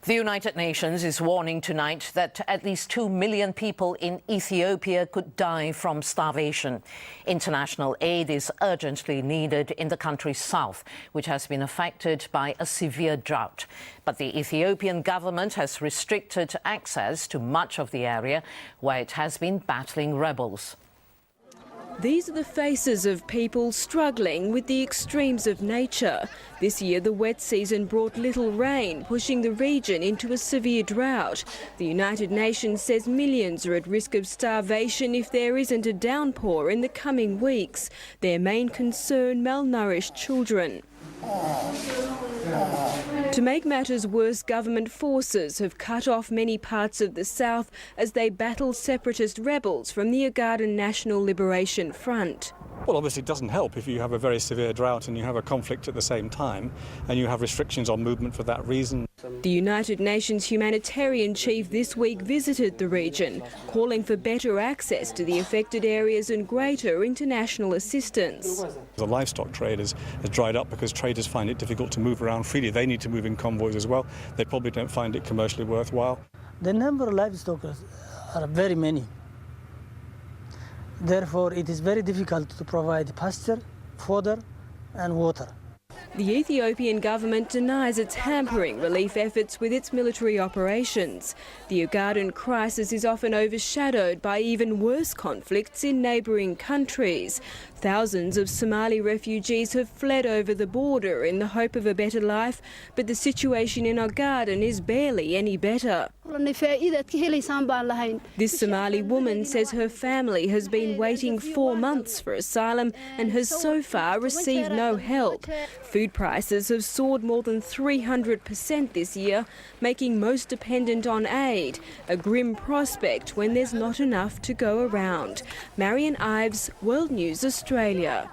The United Nations is warning tonight that at least 2 million people in Ethiopia could die from starvation. International aid is urgently needed in the country's south, which has been affected by a severe drought. But the Ethiopian government has restricted access to much of the area where it has been battling rebels. These are the faces of people struggling with the extremes of nature. This year the wet season brought little rain, pushing the region into a severe drought. The United Nations says millions are at risk of starvation if there isn't a downpour in the coming weeks. Their main concern, malnourished children. To make matters worse, government forces have cut off many parts of the south as they battle separatist rebels from the Ogadeniya National Liberation Front. Well, obviously it doesn't help if you have a very severe drought and you have a conflict at the same time and you have restrictions on movement for that reason. The United Nations humanitarian chief this week visited the region, calling for better access to the affected areas and greater international assistance. The livestock trade has dried up because traders find it difficult to move around freely. They need to move in convoys as well. They probably don't find it commercially worthwhile. The number of livestock are very many. Therefore, it is very difficult to provide pasture, fodder and water. The Ethiopian government denies it's hampering relief efforts with its military operations. The Ogaden crisis is often overshadowed by even worse conflicts in neighbouring countries. Thousands of Somali refugees have fled over the border in the hope of a better life, but the situation in Ogaden is barely any better. This Somali woman says her family has been waiting 4 months for asylum and has so far received no help. Food prices have soared more than 300% this year, making most dependent on aid, a grim prospect when there's not enough to go around. Marian Ives, World News Australia.